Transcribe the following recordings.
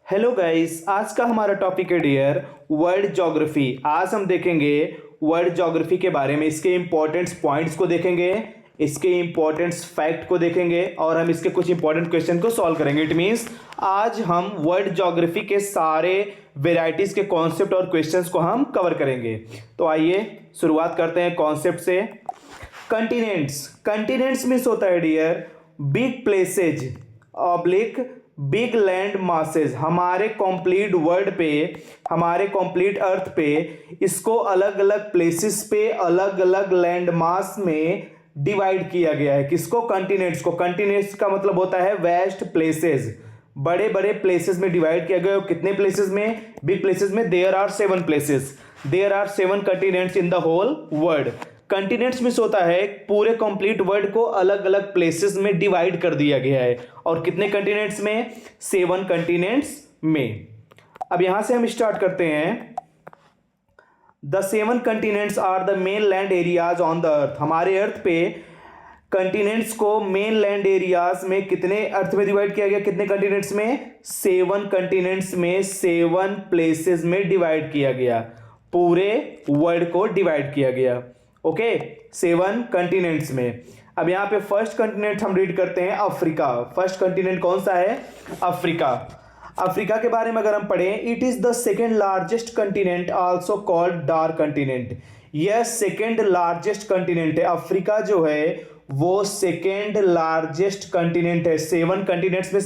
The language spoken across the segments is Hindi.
हेलो गाइस, आज का हमारा टॉपिक है डियर वर्ल्ड ज्योग्राफी। आज हम देखेंगे वर्ल्ड ज्योग्राफी के बारे में, इसके इंपॉर्टेंट पॉइंट्स को देखेंगे, इसके इंपॉर्टेंट फैक्ट को देखेंगे और हम इसके कुछ इंपॉर्टेंट क्वेश्चन को सॉल्व करेंगे। इट मीन्स आज हम वर्ल्ड ज्योग्राफी के सारे वेराइटीज के कॉन्सेप्ट और क्वेश्चंस को हम कवर करेंगे। तो आइए शुरुआत करते हैं कॉन्सेप्ट से। कंटिनेंट्स, कंटिनेंट्स मीन्स होता है dear big places oblique big land masses. हमारे कंप्लीट वर्ल्ड पे, हमारे कंप्लीट अर्थ पे इसको अलग अलग प्लेसेस पे अलग अलग लैंड मास में डिवाइड किया गया है। किसको? कंटिनेंट्स को। कंटिनेंट्स का मतलब होता है वेस्ट प्लेसेस, बड़े बड़े प्लेसेस में डिवाइड किया गया है। कितने प्लेसेस में? बिग प्लेसेस में। There are 7 places, there are 7 continents in the whole world. Continents में होता है पूरे कंप्लीट वर्ल्ड को अलग अलग प्लेसेस में डिवाइड कर दिया गया है। और कितने कंटिनेंट्स में? 7 कंटिनेंट्स में। अब यहां से हम स्टार्ट करते हैं। The 7 continents are the main land areas on the earth. हमारे अर्थ पे कंटिनेंट्स को मेन लैंड एरियाज में कितने अर्थ में डिवाइड किया गया? कितने कंटिनेंट्स में? 7 कंटिनेंट्स में 7 प्लेसेस में डिवाइड किया गया। पूरे वर्ल्ड को डिवाइड किया गया। ओके, 7 कंटिनेंट्स में। अब यहां पे फर्स्ट कंटिनेंट हम रीड करते हैं अफ्रीका। फर्स्ट कंटिनेंट कौन सा है? अफ्रीका। अफ्रीका के बारे में अगर हम पढ़ें, it is the second largest continent also called dark continent. यह सेकेंड लार्जेस्ट कंटिनेंट है। अफ्रीका जो है वो सेकेंड लार्जेस्ट कंटिनेंट है। 7 कंटिनेंट्स में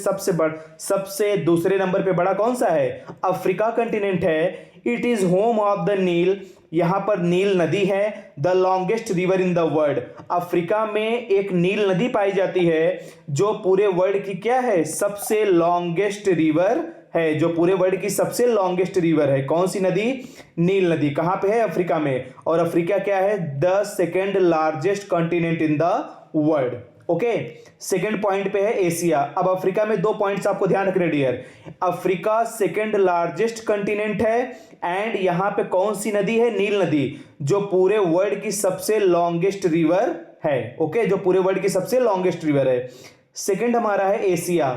सबसे दूसरे नंबर पे बड़ा कौन सा है? अफ्रीका कंटिनेंट है। It is home of the Nile. यहां पर नील नदी है। The longest river in the world. Africa में एक नील नदी पाई जाती है जो पूरे वर्ल्ड की क्या है? सबसे लॉन्गेस्ट रिवर है, जो पूरे वर्ल्ड की सबसे लॉन्गेस्ट रिवर है। कौन सी नदी? नील नदी। कहां पे है? अफ्रीका में। और अफ्रीका क्या है? The second largest continent in the world. Okay, second point पे है एशिया। अब अफ्रीका में 2 पॉइंट्स आपको ध्यान रखने dear. Africa second largest continent है एंड यहां पे कौन सी नदी है? नील नदी, जो पूरे वर्ल्ड की सबसे लॉन्गेस्ट रिवर है। ओके, जो पूरे वर्ल्ड की सबसे लॉन्गेस्ट रिवर है। सेकेंड हमारा है Asia.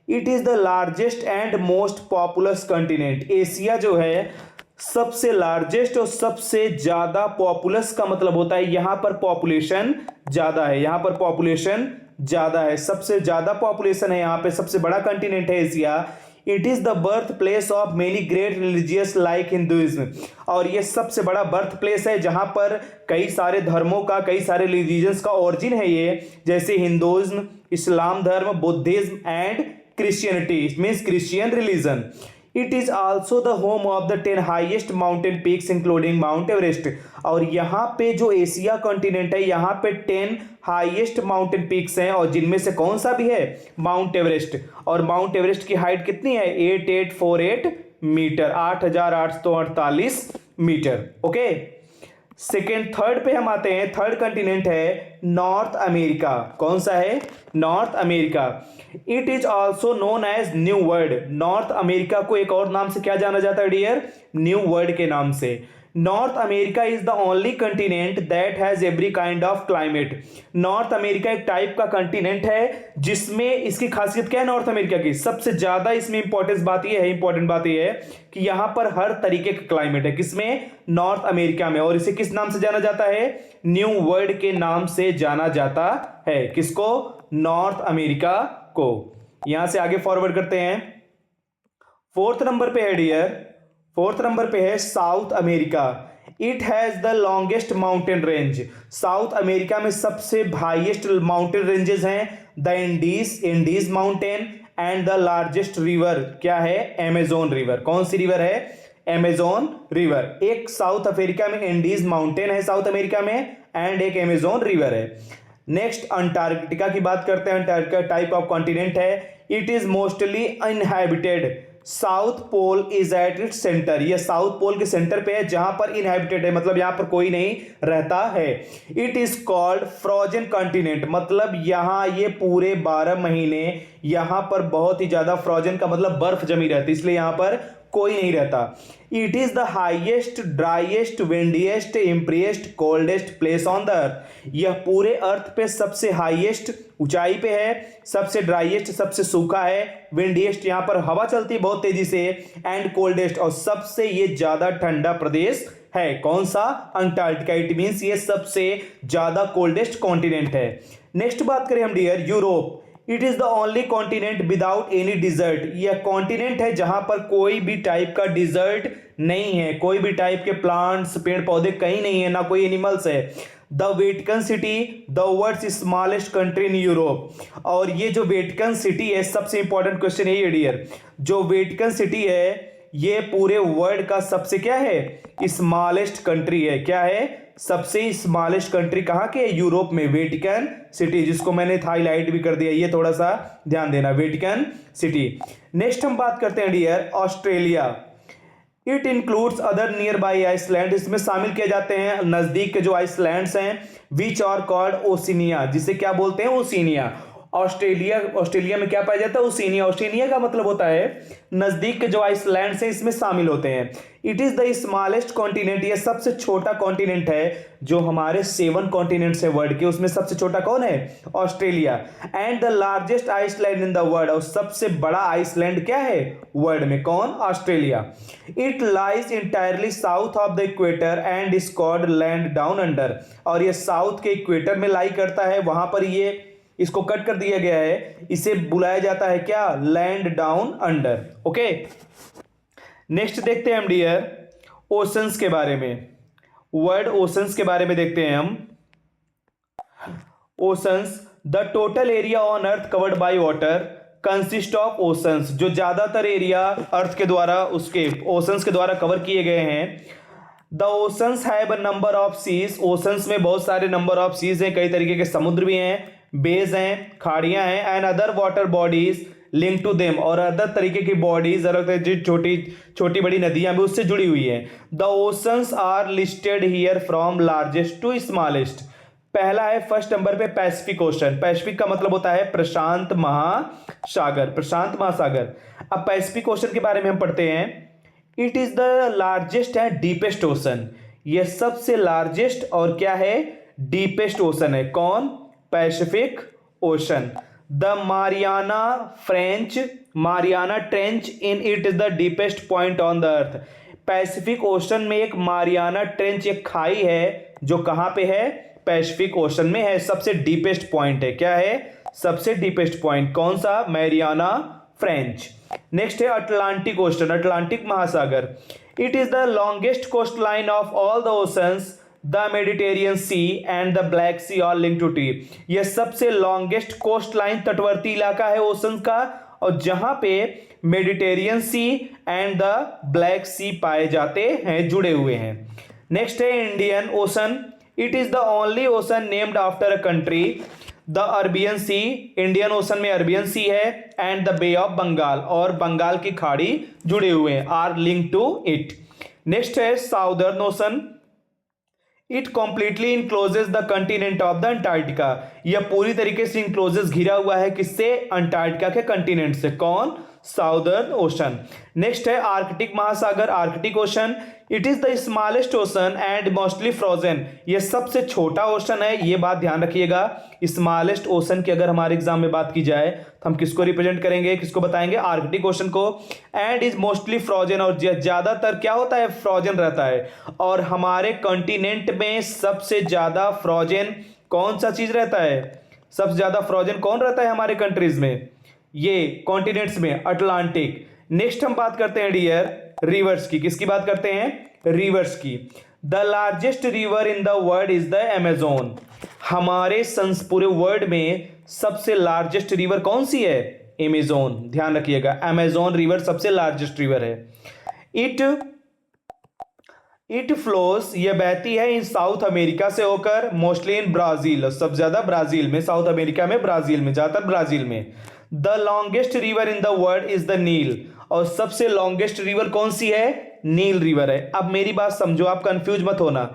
It is the largest and most populace continent. Asia जो है सबसे लार्जेस्ट और सबसे ज्यादा पॉपुलस का मतलब होता है यहां पर पॉपुलेशन ज्यादा है। यहां पर पॉपुलेशन ज्यादा है, सबसे ज्यादा पॉपुलेशन है यहां पे। सबसे बड़ा कंटिनेंट है Asia. It is the birth place of many great religious like Hinduism. और ये सबसे बड़ा बर्थ प्लेस है जहां पर कई सारे धर्मों का, कई सारे रिलीजियंस का ओरिजिन है ये, जैसे हिंदुइज्म, इस्लाम धर्म, Buddhism and Christianity, means Christian religion. It is also the home of the 10 highest mountain peaks including Mount Everest. और यहाँ पे जो एशिया कॉन्टिनेंट है, यहाँ पे 10 हाईएस्ट माउंटेन पीक्स हैं और जिनमें से कौन सा भी है? Mount Everest. और माउंट एवरेस्ट की हाइट कितनी है? 8848 metre, 8848 metre. Okay, second, third पे हम आते हैं। थर्ड कंटिनेंट है नॉर्थ अमेरिका। कौन सा है? North America. It is also known as new world. North America को एक और नाम से क्या जाना जाता है डियर? न्यू वर्ल्ड के नाम से। North America is the only continent that has every kind of climate. North America एक टाइप का कंटिनेंट है जिसमें, इसकी खासियत क्या है नॉर्थ अमेरिका की? सबसे ज्यादा इसमें इंपॉर्टेंट बात यह है कि यहां पर हर तरीके का क्लाइमेट है। किसमें? नॉर्थ अमेरिका में। और इसे किस नाम से जाना जाता है? न्यू वर्ल्ड के नाम से जाना जाता है। किसको? नॉर्थ अमेरिका को। यहां से आगे फॉरवर्ड करते हैं। फोर्थ नंबर पे है डियर, फोर्थ नंबर पे है South America. It has the longest mountain range. South America में सबसे हाईएस्ट माउंटेन रेंजेस हैं। The Indies mountain and the largest river क्या है? Amazon river. कौन सी रिवर है? Amazon river. एक साउथ अफ्रीका में इंडीज माउंटेन है साउथ अमेरिका में, एंड एक अमेजोन रिवर है। नेक्स्ट अंटार्कटिका की बात करते हैं। अंटार्कटिका टाइप ऑफ कॉन्टिनेंट है। It is mostly inhabited. South pole is at its centre. यह साउथ पोल के सेंटर पे है जहां पर इनहैबिटेड है, मतलब यहां पर कोई नहीं रहता है। It is called frozen continent, मतलब यहां ये पूरे 12 महीने यहां पर बहुत ही ज्यादा, फ्रोजन का मतलब बर्फ जमी रहती है, इसलिए यहां पर कोई नहीं रहता। It is the highest, driest, windiest, emptiest, coldest place on the earth. यह पूरे अर्थ पे सबसे हाईएस्ट, ऊंचाई पे है, सबसे ड्राइएस्ट, सबसे सूखा है, विंडिएस्ट, यहाँ पर हवा चलती है बहुत तेजी से, एंड कोल्डेस्ट, और सबसे ये ज्यादा ठंडा प्रदेश है। कौन सा? अंटार्कटिका। इट मींस ये सबसे ज्यादा कोल्डेस्ट कॉन्टिनेंट है। नेक्स्ट बात करें हम dear, Europe. It is the only continent without any desert. यह कॉन्टिनेंट है जहां पर कोई भी टाइप का डिजर्ट नहीं है, कोई भी टाइप के प्लांट्स, पेड़ पौधे कहीं नहीं है, ना कोई एनिमल्स है। The Vatican city, the world's smallest country in Europe. और ये जो वेटिकन सिटी है, सबसे इंपॉर्टेंट क्वेश्चन है ये डियर, जो वेटिकन सिटी है ये पूरे वर्ल्ड का सबसे क्या है? स्मॉलेस्ट कंट्री है। क्या है? सबसे स्मॉलेस्ट कंट्री कहां के? यूरोप में, वेटिकन सिटी, जिसको मैंने हाईलाइट भी कर दिया, ये थोड़ा सा ध्यान देना, वेटिकन सिटी। नेक्स्ट हम बात करते हैं dear, Australia. It includes other nearby island. इसमें शामिल किए जाते हैं नजदीक के जो आइसलैंड्स हैं, विच आर कॉल्ड ओशिनिया, जिसे क्या बोलते हैं? ओशिनिया। ऑस्ट्रेलिया में क्या पाया जाता है? ओशिनिया। ओशिनिया का मतलब होता है नजदीक के जो आइसलैंड्स हैं इसमें शामिल होते हैं। It is the smallest continent, यह सबसे छोटा कॉन्टिनेंट है। जो हमारे 7 कॉन्टिनेंट्स है वर्ल्ड के, उसमें सबसे छोटा कौन है? Australia. And the largest island in the world, और सबसे बड़ा आइसलैंड क्या है वर्ल्ड में? कौन? Australia. It lies entirely south of the equator and is called land down under, और ये साउथ के इक्वेटर में लाई करता है, वहां पर ये इसको कट कर दिया गया है, इसे बुलाया जाता है क्या? Land down under. Okay, next देखते हैं हम डियर, ओशंस के बारे में। वर्ल्ड ओशंस के बारे में देखते हैं हम। Oceans, the total area on earth covered by water consist of oceans. जो ज्यादातर एरिया अर्थ के द्वारा, उसके ओशंस के द्वारा कवर किए गए हैं। The oceans have a number of seas. Oceans में बहुत सारे नंबर ऑफ सीज हैं, कई तरीके के समुद्र भी हैं, बेज हैं, खाड़ियां हैं, and other water bodies link to them, और अदर तरीके की बॉडीज, छोटी छोटी बड़ी नदियां भी उससे जुड़ी हुई हैं। The oceans are listed here from largest to smallest. पहला है फर्स्ट नंबर पे पैसिफिक ओशन। पैसिफिक का मतलब होता है प्रशांत महासागर, प्रशांत महासागर। अब पैसिफिक ओशन के बारे में हम पढ़ते हैं। It is the largest and deepest ocean. यह सबसे लार्जेस्ट और क्या है? डीपेस्ट ओशन है। कौन? Pacific ocean. The Mariana trench in it is the deepest point on the earth. Pacific ocean में एक मारियाना ट्रेंच, एक खाई है, जो कहां पे है? पैसिफिक ओशन में है, सबसे डीपेस्ट पॉइंट है। क्या है? सबसे डीपेस्ट पॉइंट। कौन सा? Mariana trench. नेक्स्ट है अटलांटिक ओशन, अटलांटिक महासागर। It is the longest coast line of all the oceans, the Mediterranean C and the Black sea all link to it. यह सबसे लॉन्गेस्ट कोस्ट लाइन, तटवर्ती इलाका है ओशन का, और जहां पे Mediterranean C and the Black Sea पाए जाते हैं, जुड़े हुए हैं। नेक्स्ट है Indian Ocean. It is the only ocean named after a country. The Arabian Sea, Indian Ocean में अरबियन सी है, and the Bay of Bengal, और बंगाल की खाड़ी जुड़े हुए हैं, are link to it. Next है Southern Ocean. It completely encloses the continent of the Antarctica. यह पूरी तरीके से इनक्लोजेस, घिरा हुआ है, किससे? अंटार्कटिका के कंटिनेंट से। कौन? Southern ocean. नेक्स्ट है आर्कटिक महासागर, Arctic ocean. It is the smallest ocean and mostly frozen. यह सबसे छोटा ओशन है, यह बात ध्यान रखिएगा। स्मॉलेस्ट ओशन की अगर हमारे एग्जाम में बात की जाए तो हम किसको रिप्रेजेंट करेंगे, किसको बताएंगे? आर्कटिक ओशन को। एंड इज मोस्टली फ्रोजन, और ज्यादातर क्या होता है? फ्रोजन रहता है। और हमारे कॉन्टिनेंट में सबसे ज्यादा फ्रोजन कौन सा चीज रहता है? सबसे ज्यादा फ्रोजन कौन रहता है हमारे कंट्रीज में? ये कॉन्टिनेंट्स में अटलांटिक। नेक्स्ट हम बात करते हैं डियर रिवर्स की। किसकी बात करते हैं? रिवर्स की। The largest river in the world is the Amazon. हमारे पूरे वर्ल्ड में सबसे लार्जेस्ट रिवर कौन सी है? अमेजोन। ध्यान रखिएगा, अमेजोन रिवर सबसे लार्जेस्ट रिवर है। इट फ्लोस, यह बहती है इन साउथ अमेरिका से होकर, मोस्टली इन ब्राजील, सबसे ज्यादा ब्राजील में, साउथ अमेरिका में, ब्राजील में, ज्यादातर ब्राजील में। The longest river in the world is the Nile, और सबसे लॉन्गेस्ट रिवर कौन सी है? नील रिवर है। अब मेरी बात समझो, आप कंफ्यूज मत होना।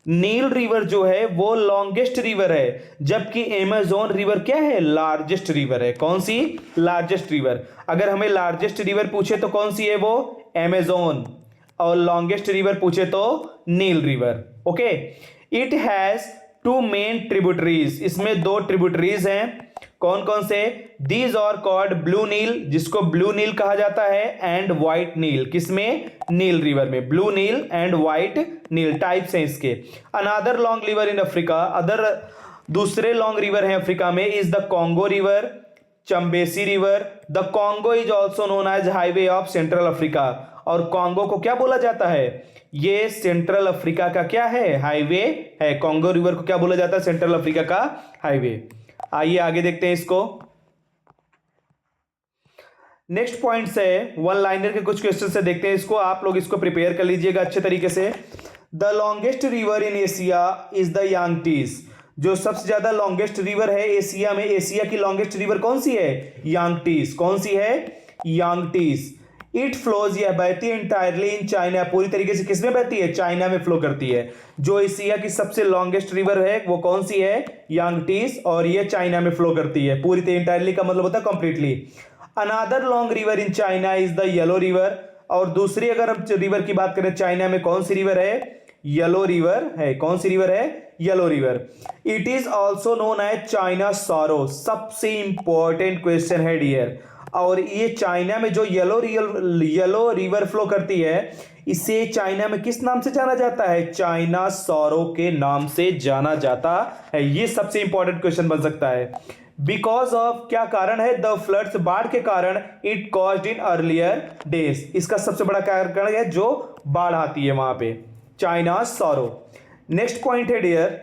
नील रिवर जो है वो लॉन्गेस्ट रिवर है, जबकि अमेजोन रिवर क्या है? लार्जेस्ट रिवर है। कौन सी? Largest river. अगर हमें लार्जेस्ट रिवर पूछे तो कौन सी है वो? अमेजोन, और लॉन्गेस्ट रिवर पूछे तो Nile river. Okay, it has two main tributaries, इसमें दो ट्रिब्यूटरीज हैं। कौन कौन से? These are called Blue Nile, जिसको ब्लू नील कहा जाता है, एंड व्हाइट नील, किसमें? नील रिवर में। Blue Nile and White Nile types हैं इसके। Another long river in Africa, other दूसरे लॉन्ग रिवर हैं अफ्रीका में, is the Congo river, Chambeshi river. The Congo is also known as highway of central Africa, और कॉन्गो को क्या बोला जाता है? ये सेंट्रल अफ्रीका का क्या है? हाईवे है। कॉन्गो रिवर को क्या बोला जाता है? सेंट्रल अफ्रीका का हाईवे। आइए आगे देखते हैं इसको। नेक्स्ट पॉइंट्स है वन लाइनर के कुछ क्वेश्चन से, देखते हैं इसको। आप लोग इसको प्रिपेयर कर लीजिएगा अच्छे तरीके से। The longest river in Asia is the Yangtze, जो सबसे ज्यादा लॉन्गेस्ट रिवर है एशिया में, एशिया की लॉन्गेस्ट रिवर कौन सी है? यांगटीज। कौन सी है? यांगटीज। इट फ्लोज, यह बहती है इंटायरली इन चाइना, पूरी तरीके से किसमें बहती है? चाइना में फ्लो करती है। जो एशिया की सबसे लॉन्गेस्ट रिवर है वो कौन सी है? यांगटीज, और ये चाइना में फ्लो करती है पूरी तरह। इंटायरली का मतलब होता है completely. Another long river in China is the yellow river, और दूसरी अगर हम रिवर की बात करें चाइना में, कौन सी रिवर है? येलो रिवर है। कौन सी रिवर है? Yellow river. It is also known as China sorrow, सबसे इंपॉर्टेंट क्वेश्चन है डियर। और ये चाइना में जो येलो रिवर फ्लो करती है, इसे चाइना में किस नाम से जाना जाता है? चाइना सॉरो के नाम से जाना जाता है। ये सबसे इंपॉर्टेंट क्वेश्चन बन सकता है। बिकॉज ऑफ, क्या कारण है? द फ्लड्स, बाढ़ के कारण, it caused in earlier days, इसका सबसे बड़ा कारण है जो बाढ़ आती है वहां पे। China sorrow. नेक्स्ट पॉइंट है dear,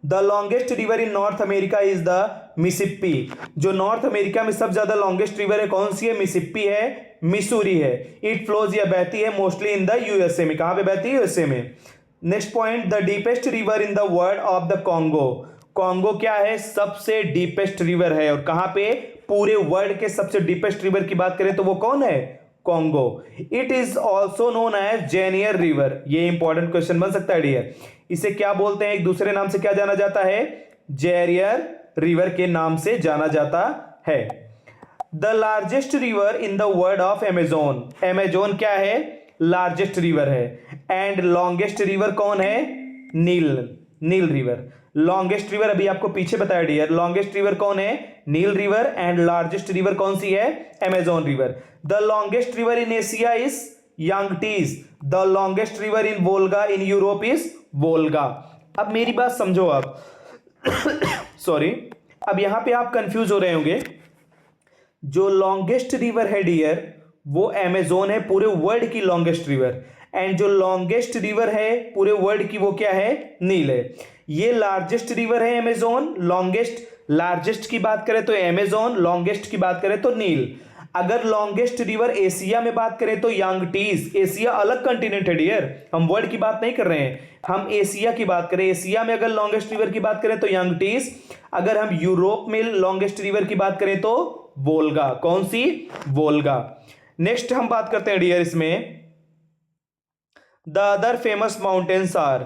the longest river in North America is the Mississippi, जो नॉर्थ अमेरिका में सबसे ज्यादा लॉन्गेस्ट रिवर है कौन सी है? मिसिसिपी है, मिसूरी है। इट फ्लोज, या बहती है मोस्टली इन द यूएसए में। कहां पे बहती है? यूएसए में। Next point, the deepest river in the world of the Congo, Congo क्या है? सबसे डीपेस्ट रिवर है। और कहां पे? पूरे वर्ल्ड के सबसे डीपेस्ट रिवर की बात करें तो वो कौन है? Congo. It is also known as Zaire river, ये इंपॉर्टेंट क्वेश्चन बन सकता है डियर। इसे क्या बोलते हैं? एक दूसरे नाम से क्या जाना जाता है? जेरियर रिवर के नाम से जाना जाता है। The largest river in the world of Amazon, Amazon क्या है? लार्जेस्ट रिवर है। एंड लॉन्गेस्ट रिवर कौन है? Nile river. लॉन्गेस्ट रिवर अभी आपको पीछे बताया डियर, लॉन्गेस्ट रिवर कौन है? Nile river. And largest river कौन सी है? Amazon river. The longest river in Asia is Yangtze, the longest river in Volga in Europe is Volga. अब मेरी बात समझो आप सॉरी, अब यहां पे आप कंफ्यूज हो रहे होंगे। जो लॉन्गेस्ट रिवर है डियर वो अमेजोन है, पूरे वर्ल्ड की लॉन्गेस्ट रिवर। एंड जो लॉन्गेस्ट रिवर है पूरे वर्ल्ड की वो क्या है? नील है। ये लार्जेस्ट रिवर है अमेजोन, लॉन्गेस्ट, लार्जेस्ट की बात करें तो अमेजोन, लॉन्गेस्ट की बात करें तो नील। अगर लॉन्गेस्ट रिवर एशिया में बात करें तो यांगटीज, एशिया अलग कंटिनेंट है डियर, हम वर्ल्ड की बात नहीं कर रहे हैं, हम एशिया की बात करें। एशिया में अगर लॉन्गेस्ट रिवर की बात करें तो यांगटीज, अगर हम यूरोप में लॉन्गेस्ट रिवर की बात करें तो वोल्गा। कौन सी? वोल्गा। नेक्स्ट हम बात करते हैं डियर इसमें, the other famous mountains are,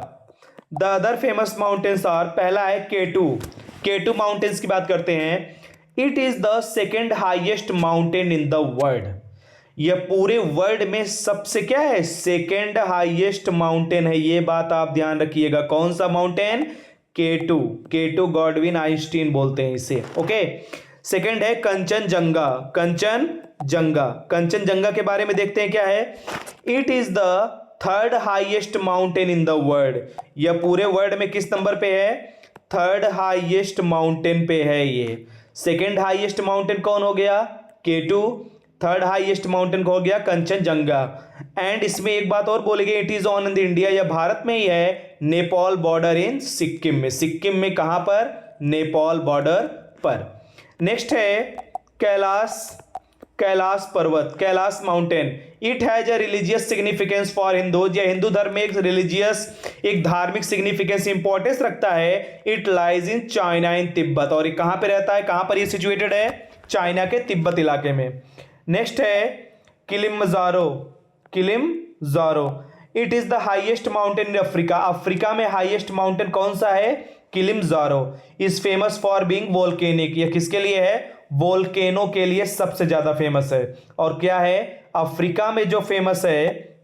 the other famous mountains are, पहला है केटू माउंटेन्स की बात करते हैं। It is the second highest mountain in the world, यह पूरे वर्ल्ड में सबसे क्या है? सेकेंड हाइएस्ट माउंटेन है। ये बात आप ध्यान रखिएगा। कौन सा माउंटेन? केटू गॉडविन आइंस्टीन बोलते हैं इसे। ओके, सेकेंड है कंचनजंगा के बारे में देखते हैं क्या है। It is the third highest mountain in the world, यह पूरे वर्ल्ड में किस नंबर पे है? थर्ड हाइएस्ट माउंटेन पे है ये। सेकेंड हाइएस्ट माउंटेन कौन हो गया? केटू। थर्ड हाइएस्ट माउंटेन हो गया कंचनजंगा। एंड इसमें एक बात और बोलेंगे, it is on in the India, यह भारत में ही है, नेपाल बॉर्डर इन सिक्किम में। सिक्किम में कहां पर? नेपाल बॉर्डर पर। नेक्स्ट है कैलाश पर्वत, Kailash mountain. It has a religious significance for Hindus, या हिंदू धर्म में एक रिलीजियस, एक धार्मिक सिग्निफिकेंस, इंपॉर्टेंस रखता है। It lies in China in Tibet, और ये कहां पे रहता है? कहां पर ये सिचुएटेड है? चाइना के तिब्बत इलाके में। नेक्स्ट है Kilimanjaro. It is the highest mountain in Africa, Africa में हाइएस्ट माउंटेन कौन सा है? Kilimanjaro. Is famous for being volcanic, यह किसके लिए है? वोल्केनो के लिए सबसे ज्यादा फेमस है। और क्या है, अफ्रीका में जो फेमस है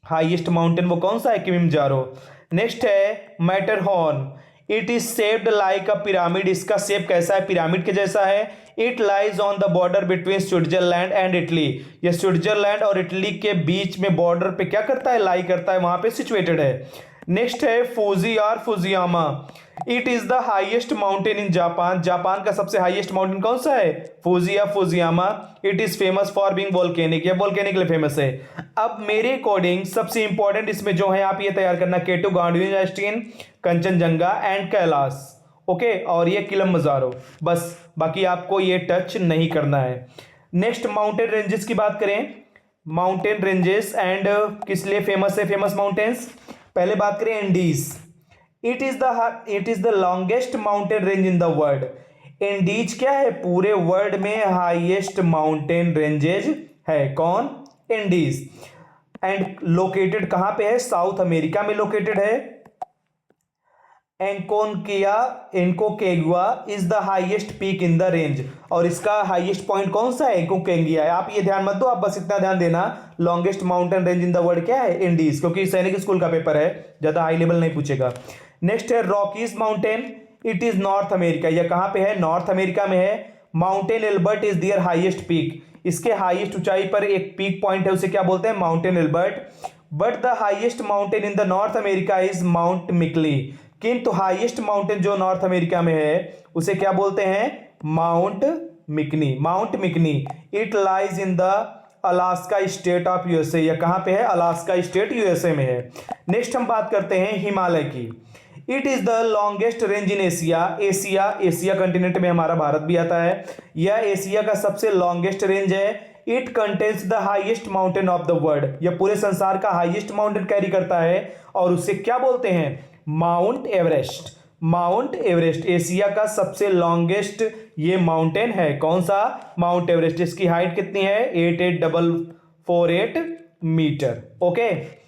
हाईएस्ट माउंटेन वो कौन सा है, किलिमंजारो। नेक्स्ट है Matterhorn, it is shaped like a pyramid, इसका शेप कैसा है, पिरामिड के जैसा है। It lies on the border between Switzerland and Italy, ये स्विट्जरलैंड और इटली के बीच में बॉर्डर पे क्या करता है, लाई करता है, वहां पे सिचुएटेड है। नेक्स्ट है फूजी और Fujiyama, it is the highest mountain in Japan, Japan का सबसे हाईएस्ट माउंटेन कौन सा है, फूजी या Fujiyama. It is famous for being volcanic, या वोल्केनिक लिए फेमस है। अब मेरे अकॉर्डिंग सबसे इंपॉर्टेंट इसमें जो है आप ये तैयार करना, केटू गांडीन, कंचनजंगा एंड कैलाश, ओके, और ये किलिमंजारो, बस, बाकी आपको ये टच नहीं करना है। नेक्स्ट माउंटेन रेंजेस की बात करें, माउंटेन रेंजेस एंड किस लिए फेमस है, फेमस माउंटेन्स। पहले बात करें Andes, it is the longest mountain range in the world. Andes क्या है, पूरे वर्ल्ड में हाईएस्ट माउंटेन रेंजेज है, कौन, एंडीज। एंड लोकेटेड कहां पे है, साउथ अमेरिका में लोकेटेड है। Aconcagua is the highest peak in the range, और इसका हाईएस्ट पॉइंट कौन सा है, एंकोकेगुआ है। आप ये ध्यान मत दो, आप बस इतना ध्यान देना, longest mountain range in the world क्या है, इंडीज, क्योंकि सैनिक स्कूल का पेपर है, ज्यादा हाई लेवल नहीं पूछेगा। नेक्स्ट है Rockies mountain, it is North America, यह कहां पे है, नॉर्थ अमेरिका में है। Mountain Elbert is their highest peak, इसके हाईएस्ट ऊंचाई पर एक पीक पॉइंट है, उसे क्या बोलते हैं, mountain Elbert. But the highest mountain in the North America is Mount McKinley, किंतु हाईएस्ट माउंटेन जो नॉर्थ अमेरिका में है उसे क्या बोलते हैं, Mount McKinley, Mount McKinley. It lies in the Alaska state of USA, यह कहां पे है, अलास्का स्टेट यूएसए में है। नेक्स्ट हम बात करते हैं हिमालय की, it is the longest range in Asia, Asia continent में हमारा भारत भी आता है, यह एशिया का सबसे लॉन्गेस्ट रेंज है। It contains the highest mountain of the world, यह पूरे संसार का हाईएस्ट माउंटेन कैरी करता है, और उसे क्या बोलते हैं, mount Everest. Mount Everest Asia का सबसे लॉन्गेस्ट ये माउंटेन है, कौन सा, माउंट एवरेस्ट। इसकी हाइट कितनी है, 8848 मीटर, ओके।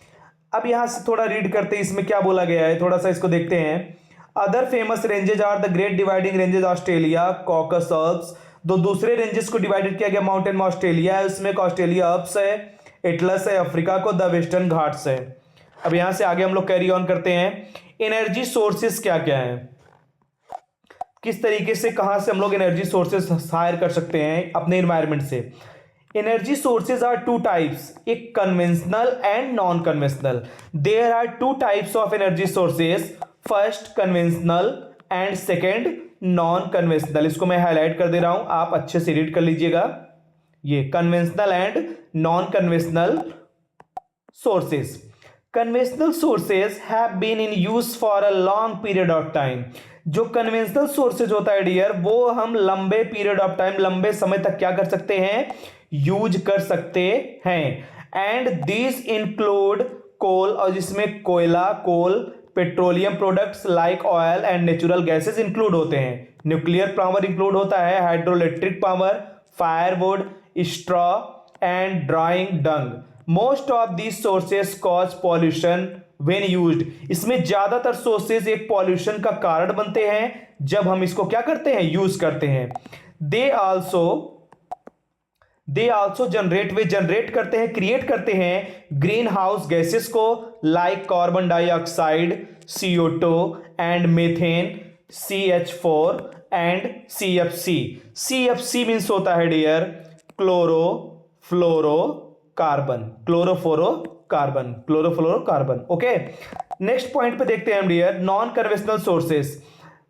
अब यहां से थोड़ा रीड करते हैं, इसमें क्या बोला गया है, थोड़ा सा इसको देखते हैं। Other famous ranges are the great dividing ranges Australia, Caucasus Alps, दो दूसरे रेंजेस को डिवाइडेड किया गया माउंटेन में, ऑस्ट्रेलिया है, उसमें ऑस्ट्रेलिया अल्प्स है, एटलस है, अफ्रीका को द वेस्टर्न घाट्स है। अब यहां से आगे हम लोग कैरी ऑन करते हैं, एनर्जी सोर्सेस क्या क्या है, किस तरीके से, कहां से हम लोग एनर्जी सोर्सेस हायर कर सकते हैं अपने एनवायरनमेंट से। Energy sources are two types, एक conventional and non conventional. There are two types of energy sources, first conventional and second non conventional. इसको मैं हाईलाइट कर दे रहा हूं, आप अच्छे से रीड कर लीजिएगा, ये conventional and non conventional sources. Conventional sources have been in use for a long period of time, जो कन्वेंशनल सोर्सेज होता है डियर, वो हम लंबे पीरियड ऑफ टाइम, लंबे समय तक क्या कर सकते हैं, यूज कर सकते हैं। एंड दिस इंक्लूड कोल, और जिसमें कोयला, coal, petroleum products like oil and natural gases include होते हैं, न्यूक्लियर पावर इंक्लूड होता है, hydroelectric power, firewood, straw and drying dung. Most of these sources cause pollution when used, इसमें ज्यादातर सोर्सेज एक पॉल्यूशन का कारण बनते हैं जब हम इसको क्या करते हैं, यूज करते हैं। दे आल्सो जनरेट, वे जनरेट करते हैं, क्रिएट करते हैं ग्रीन हाउस गैसेस को, like carbon dioxide, CO2 and methane, CH4 and CFC। CFC means होता है dear chlorofluorocarbon, okay. Next point पे देखते हैं हम dear, non conventional sources,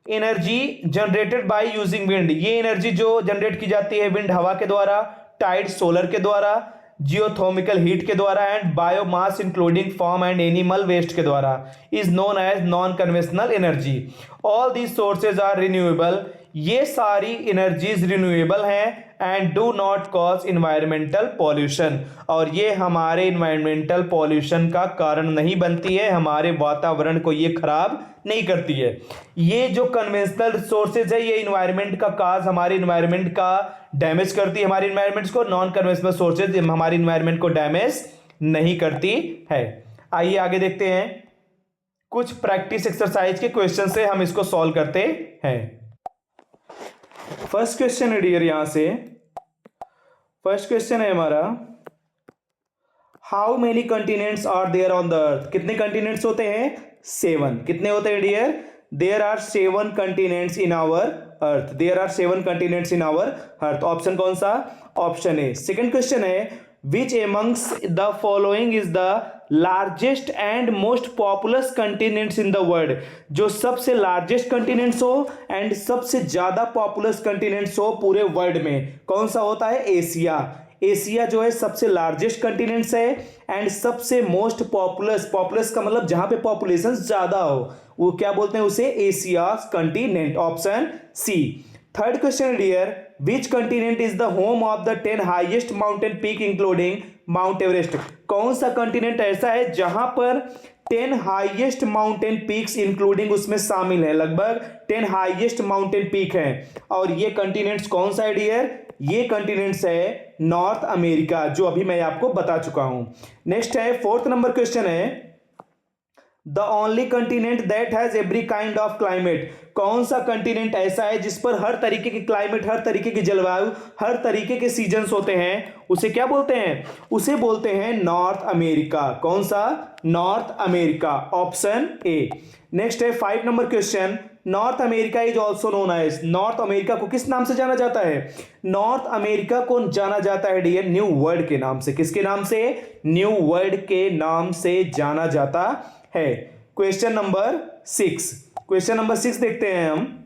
energy generated by using wind, ये एनर्जी जो जनरेट की जाती है विंड हवा के द्वारा, टाइड सोलर के द्वारा, जियोथर्मिकल हीट के द्वारा, and biomass including farm and animal waste के द्वारा, is known as non conventional energy. All these sources are renewable, ये सारी एनर्जीज रिन्यूएबल हैं, and do not cause environmental pollution, और ये हमारे इन्वायरमेंटल पॉल्यूशन का कारण नहीं बनती है, हमारे वातावरण को ये खराब नहीं करती है। ये जो कन्वेंशनल सोर्सेज है ये इन्वायरमेंट का काज, हमारे इन्वायरमेंट का डैमेज करती है, हमारे इन्वायरमेंट को। नॉन कन्वेंशनल सोर्सेज हमारे इन्वायरमेंट को डैमेज नहीं करती है। आइए आगे देखते हैं, कुछ प्रैक्टिस एक्सरसाइज के क्वेश्चन से हम इसको सॉल्व करते हैं। फर्स्ट क्वेश्चन है डियर, यहां से फर्स्ट क्वेश्चन है हमारा, how many continents are there on the earth? कितने कंटिनेंट्स होते हैं? 7। कितने होते हैं dear? There are 7 continents in our earth. There are 7 continents in our earth. Option कौन सा? Option A. सेकंड क्वेश्चन है, which amongst the following is the largest and most populous continents in the world? जो सबसे लार्जेस्ट कंटिनेंट्स हो एंड सबसे ज्यादा पॉपुलस कंटिनेंट्स हो पूरे वर्ल्ड में, कौन सा होता है? एशिया। एशिया जो है सबसे लार्जेस्ट कंटिनेंट्स है एंड सबसे मोस्ट पॉपुलस, पॉपुलस का मतलब जहां पे पॉपुलेशन ज्यादा हो, वो क्या बोलते हैं उसे? Asia continent. Option C. Third question dear, which continent is the home of the 10 highest mountain peak including Mount Everest? कौन सा कंटिनेंट ऐसा है जहां पर 10 हाईएस्ट माउंटेन पीक्स इंक्लूडिंग उसमें शामिल है, लगभग 10 हाईएस्ट माउंटेन पीक हैं, और ये कंटिनेंट्स कौन सा है डियर? ये कंटिनेंट्स है नॉर्थ अमेरिका, जो अभी मैं आपको बता चुका हूं। नेक्स्ट है फोर्थ नंबर क्वेश्चन है, the only continent that has every kind of climate? कौन सा कंटिनेंट ऐसा है जिस पर हर तरीके की क्लाइमेट, हर तरीके की जलवायु, हर तरीके के सीजन्स होते हैं? उसे क्या बोलते हैं? उसे बोलते हैं नॉर्थ अमेरिका। कौन सा? North America. Option A. Next है 5 number question, North America is also known as? North America को किस नाम से जाना जाता है? नॉर्थ अमेरिका को जाना जाता है डियर न्यू वर्ल्ड के नाम से। किसके नाम से? न्यू वर्ल्ड के नाम से जाना जाता है। Question number 6। क्वेश्चन नंबर 6 देखते हैं हम।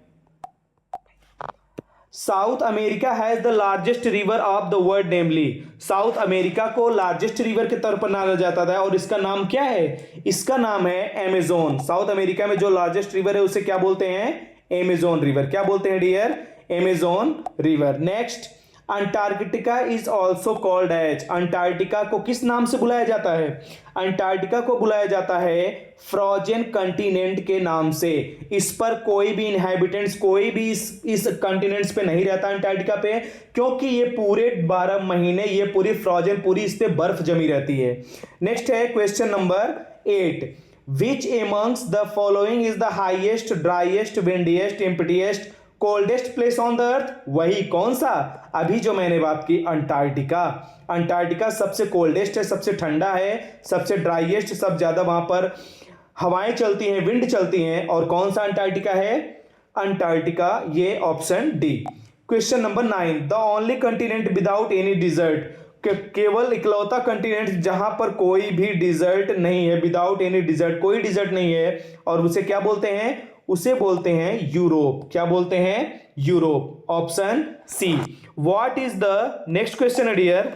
South America has the largest river of the world namely? South America को लार्जेस्ट रिवर के तौर पर जाना जाता था और इसका नाम क्या है? इसका नाम है अमेजोन। साउथ अमेरिका में जो लार्जेस्ट रिवर है उसे क्या बोलते हैं? Amazon river. क्या बोलते हैं dear? Amazon river. Next, Antarctica is also called as? Antarctica को किस नाम से बुलाया जाता है? अंटार्कटिका को बुलाया जाता है फ्रोजन कंटिनेंट के नाम से। इस पर कोई भी इनहैबिटेंट्स, कोई भी इस कंटिनेंट्स पे नहीं रहता अंटार्कटिका पे, क्योंकि ये पूरे 12 महीने ये पूरी फ्रोजन, पूरी इस पे बर्फ जमी रहती है। नेक्स्ट है question number 8, which amongst the following is the highest, driest, windiest, emptiest, coldest place on the earth? वही कौन सा? अभी जो मैंने बात की, अंटार्कटिका। अंटार्कटिका सबसे कोल्डेस्ट है, सबसे ठंडा है, सबसे ड्राइएस्ट, सब ज्यादा वहां पर हवाएं चलती हैं, विंड चलती हैं। और कौन सा अंटार्कटिका है? अंटार्कटिका। ये option D. Question number 9, the only continent without any desert? केवल इकलौता कंटिनेंट जहां पर कोई भी डिजर्ट नहीं है, विदाउट एनी डिजर्ट, कोई डिजर्ट नहीं है, और उसे क्या बोलते हैं? उसे बोलते हैं यूरोप। क्या बोलते हैं? Europe. Option C. What is the next question है dear,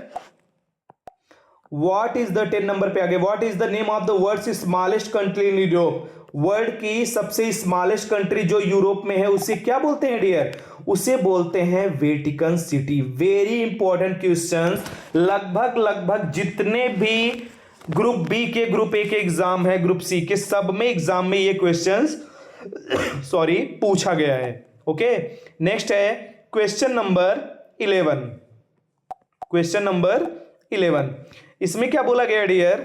what is the 10 number पे आगे, what is the name of the world's smallest country in Europe? World की सबसे स्मॉलेस्ट कंट्री जो यूरोप में है उसे क्या बोलते हैं डियर? उसे बोलते हैं Vatican city. Very important question, लगभग जितने भी ग्रुप बी के, ग्रुप ए के एग्जाम है, ग्रुप सी के, सब में एग्जाम में ये क्वेश्चंस सॉरी पूछा गया है। ओके, नेक्स्ट है क्वेश्चन नंबर 11। क्वेश्चन नंबर 11, इसमें क्या बोला गया dear,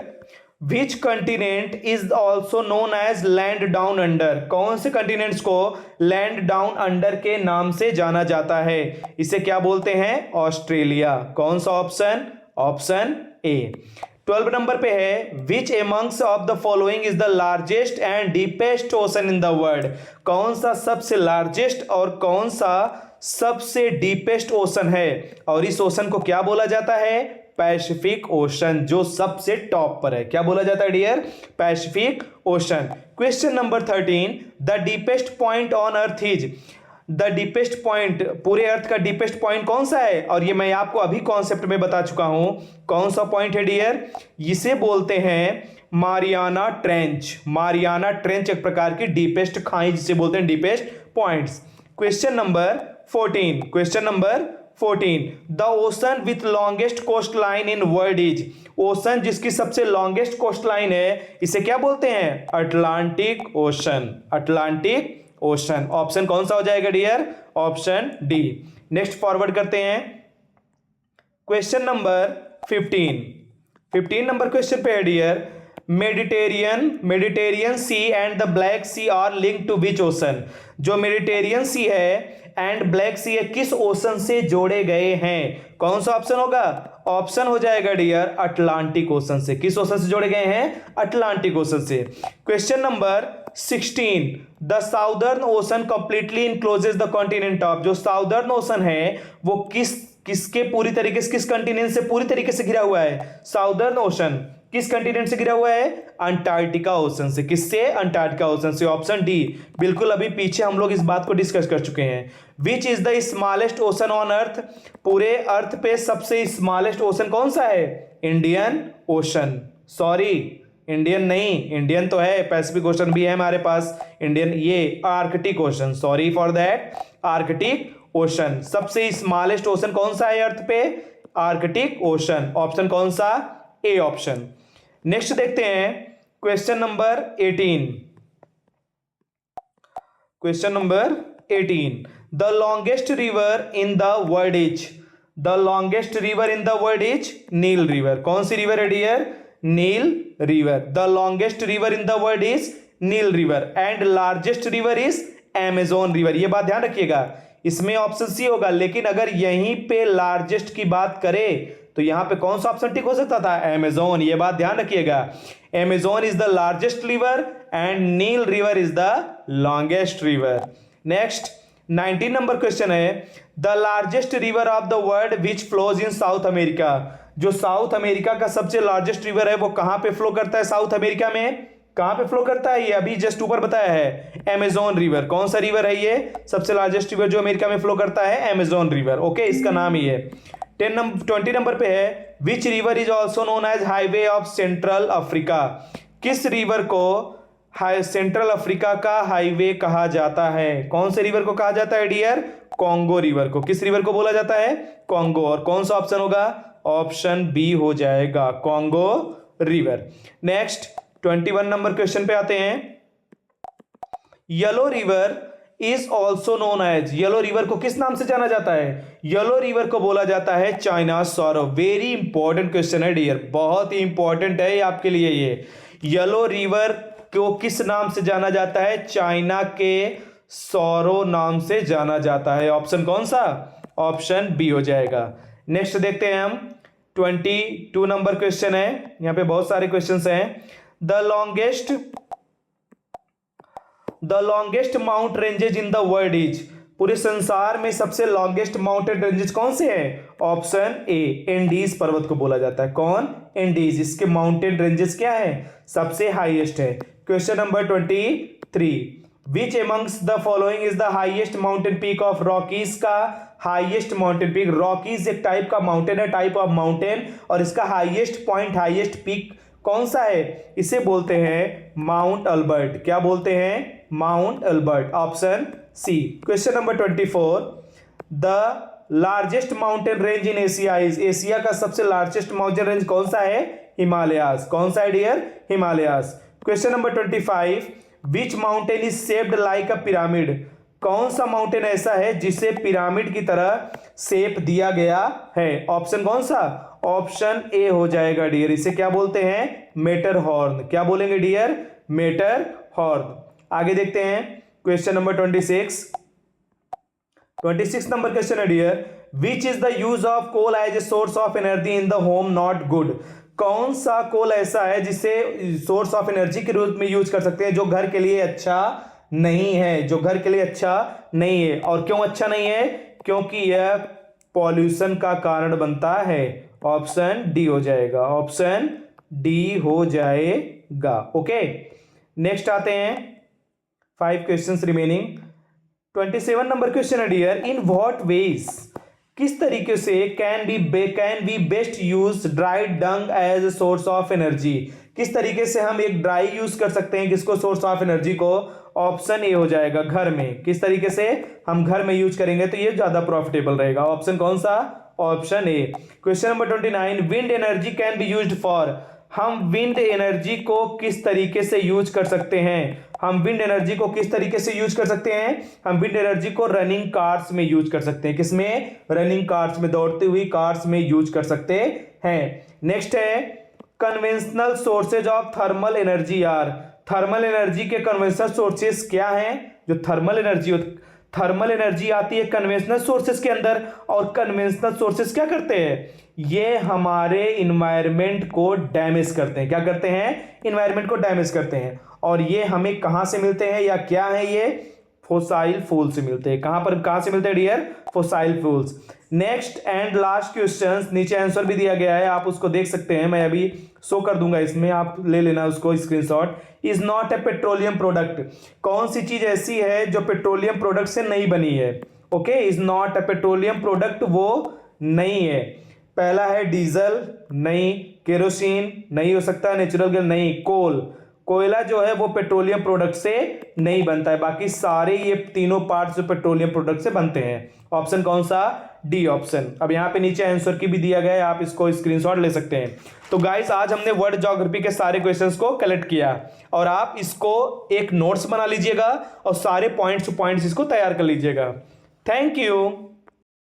which continent is also known as land down under? कौन से कंटिनेंट्स को लैंड डाउन अंडर के नाम से जाना जाता है? इसे क्या बोलते हैं? ऑस्ट्रेलिया। कौन सा ऑप्शन? Option A. 12 नंबर पे है, which amongst of the following is the largest and deepest ocean in the world? कौन सा सबसे लार्जेस्ट और कौन सा सबसे डीपेस्ट ओशन है? और इस ओशन को क्या बोला जाता है? पैसिफिक ओशन, जो सबसे टॉप पर है। क्या बोला जाता है dear? Pacific ocean. Question number 13, the deepest point on earth is? The deepest point, पूरे अर्थ का डीपेस्ट पॉइंट कौन सा है? और ये मैं आपको अभी कॉन्सेप्ट में बता चुका हूं। कौन सा पॉइंट है डियर? इसे बोलते हैं मारियाना ट्रेंच। मारियाना ट्रेंच एक प्रकार की डीपेस्ट खाई, जिसे बोलते हैं deepest points. Question number 14, question number 14, the ocean with longest coast line in world is? Ocean जिसकी सबसे लॉन्गेस्ट कोस्ट लाइन है, इसे क्या बोलते हैं? Atlantic ocean. Atlantic ocean. Option कौन सा हो जाएगा dear? Option D. Next forward करते हैं, क्वेश्चन नंबर 15। 15 नंबर क्वेश्चन पे है dear, Mediterranean C and the Black sea are link to which ocean? जो मेडिटेरियन सी है एंड ब्लैक सी है, किस ओशन से जोड़े गए हैं? कौन सा ऑप्शन होगा? ऑप्शन हो जाएगा डियर अटलांटिक ओशन से। किस ओशन से जोड़े गए हैं? अटलांटिक ओशन से। Question number 16, the Southern Ocean completely encloses the continent of? जो साउदर्न ओशन है वो किसके पूरी तरीके से, किस कंटिनेंट से पूरी तरीके से घिरा हुआ है? साउदर्न ओशन किस कंटिनेंट से घिरा हुआ है? अंटार्कटिका ओशन से। किससे? अंटार्कटिका ओशन से। Option D. बिल्कुल अभी पीछे हम लोग इस बात को डिस्कस कर चुके हैं। विच is the smallest ocean on earth? पूरे अर्थ पे सबसे स्मॉलेस्ट ओशन कौन सा है? Indian ocean. सॉरी, इंडियन नहीं, इंडियन तो है, पैसिफिक ओशन भी है हमारे पास। इंडियन, ये Arctic ocean, sorry for that, Arctic ocean. सबसे स्मॉलेस्ट ओशन कौन सा है अर्थ पे? Arctic ocean. ऑप्शन कौन सा? A option. नेक्स्ट देखते हैं question number 18। Question number 18, the longest river in the world is? The longest river in the world is Nile river. कौन सी रिवर है dear? Nile river. The longest river in the world is Nile river and largest river is Amazon river. ये बात ध्यान रखिएगा, इसमें ऑप्शन सी होगा, लेकिन अगर यहीं पे लार्जेस्ट की बात करें तो यहां पे कौन सा ऑप्शन टिक हो सकता था? अमेजोन। ये बात ध्यान रखिएगा, Amazon is the largest river and Nile river is the longest river. Next 19 number question है, the largest river of the world which flows in South America? जो साउथ अमेरिका का सबसे लार्जेस्ट रिवर है वो कहां पे फ्लो करता है? साउथ अमेरिका में कहां पे फ्लो करता है? ये अभी जस्ट ऊपर बताया है, अमेजोन रिवर। कौन सा रिवर है ये? सबसे लार्जेस्ट रिवर जो अमेरिका में फ्लो करता है, अमेजोन रिवर। ओके, इसका नाम ही है। 20 नंबर पे है, which river is also known as highway of central Africa? किस रिवर को सेंट्रल अफ्रीका का हाईवे कहा जाता है? कौन से रिवर को कहा जाता है डियर? कॉन्गो रिवर को। किस रिवर को बोला जाता है? कॉन्गो। और कौन सा ऑप्शन होगा? ऑप्शन बी हो जाएगा, Congo river. Next 21 number question पे आते हैं, yellow river is also known as? Yellow river को किस नाम से जाना जाता है? येलो रिवर को बोला जाता है China sorrow. Very important question है डियर, बहुत ही इंपॉर्टेंट है आपके लिए ये। येलो रिवर को किस नाम से जाना जाता है? चाइना के सॉरो नाम से जाना जाता है। ऑप्शन कौन सा? ऑप्शन बी हो जाएगा। नेक्स्ट देखते हैं हम, 22 नंबर क्वेश्चन है, यहां पे बहुत सारे क्वेश्चंस हैं। The longest mount ranges in the world is? पूरे संसार में सबसे लॉन्गेस्ट माउंटेन रेंजेस कौन से हैं? ऑप्शन ए, एंडीज पर्वत को बोला जाता है। कौन? एंडीज। इसके माउंटेन रेंजेस क्या है? सबसे हाईएस्ट है। Question number 23, which amongst the following is the highest mountain peak of? Rockies का हाईएस्ट माउंटेन पीक। रॉकीज एक टाइप का माउंटेन है, टाइप ऑफ माउंटेन, और इसका हाईएस्ट पॉइंट, हाईएस्ट पीक कौन सा है? इसे बोलते हैं माउंट अल्बर्ट। क्या बोलते हैं? Mount Albert. Option C. Question number 24, the largest mountain range in Asia is? Asia का सबसे लार्जेस्ट माउंटेन रेंज कौन सा है? हिमालयास। कौन सा है dear? Himalayas. Question number 25, which mountain is shaped like a pyramid? कौन सा माउंटेन ऐसा है जिसे पिरामिड की तरह शेप दिया गया है? ऑप्शन कौन सा? ऑप्शन ए हो जाएगा डियर, इसे क्या बोलते हैं? मेटरहॉर्न। क्या बोलेंगे डियर? मेटरहॉर्न। आगे देखते हैं क्वेश्चन नंबर 26 नंबर क्वेश्चन है dear, which is the use of coal as a source of energy in the home not good? कौन सा कोल ऐसा है जिसे सोर्स ऑफ एनर्जी के रूप में यूज कर सकते हैं जो घर के लिए अच्छा नहीं है? जो घर के लिए अच्छा नहीं है। और क्यों अच्छा नहीं है? क्योंकि यह पॉल्यूशन का कारण बनता है। ऑप्शन डी हो जाएगा, ऑप्शन डी हो जाएगा। ओके, नेक्स्ट आते हैं 5 क्वेश्चंस रिमेनिंग। 27 नंबर क्वेश्चन है डियर, इन व्हाट वेज? किस तरीके से can we best use dry dung as a source of energy? किस तरीके से हम एक ड्राई यूज कर सकते हैं किसको? सोर्स ऑफ एनर्जी को। ऑप्शन ए हो जाएगा, घर में। किस तरीके से हम घर में यूज करेंगे तो ये ज्यादा प्रॉफिटेबल रहेगा। ऑप्शन कौन सा? Option A. Question number 29, wind energy can be used for? हम विंड एनर्जी को किस तरीके से यूज कर सकते हैं? हम विंड एनर्जी को किस तरीके से यूज कर सकते हैं? हम विंड एनर्जी को रनिंग कार्स में यूज कर सकते हैं। किसमें? रनिंग कार्स में, दौड़ती हुई कार्स में यूज कर सकते हैं। नेक्स्ट है conventional sources of thermal energy are, thermal energy के कन्वेंशनल सोर्सेज क्या हैं? जो थर्मल एनर्जी आती है कन्वेंशनल सोर्सेज के अंदर, और कन्वेंशनल सोर्सेज क्या करते हैं? ये हमारे इन्वायरमेंट को डैमेज करते हैं। क्या करते हैं? इन्वायरमेंट को डैमेज करते हैं। और ये हमें कहां से मिलते हैं या क्या है? ये फोसाइल फ्यूल से मिलते हैं। कहां से मिलते हैं dear? Fossil fuels. Next and last question, नीचे आंसर भी दिया गया है, आप उसको देख सकते हैं, मैं अभी शो कर दूंगा, इसमें आप ले लेना उसको screenshot. Is not a petroleum product, कौन सी चीज ऐसी है जो पेट्रोलियम प्रोडक्ट से नहीं बनी है? Okay, is not a petroleum product, वो नहीं है। पहला है डीजल, नहीं। केरोसिन नहीं हो सकता, नेचुरल गैस नहीं। कोयला जो है वो पेट्रोलियम प्रोडक्ट से नहीं बनता है। बाकी सारे ये तीनों पार्ट्स जो पेट्रोलियम प्रोडक्ट से बनते हैं। ऑप्शन कौन सा? D option. अब यहाँ पे नीचे आंसर की भी दिया गया है, आप इसको स्क्रीनशॉट ले सकते हैं। तो गाइस आज हमने वर्ल्ड ज्योग्राफी के सारे क्वेश्चंस को कलेक्ट किया, और आप इसको एक नोट्स बना लीजिएगा और सारे पॉइंट्स इसको तैयार कर लीजिएगा। Thank you.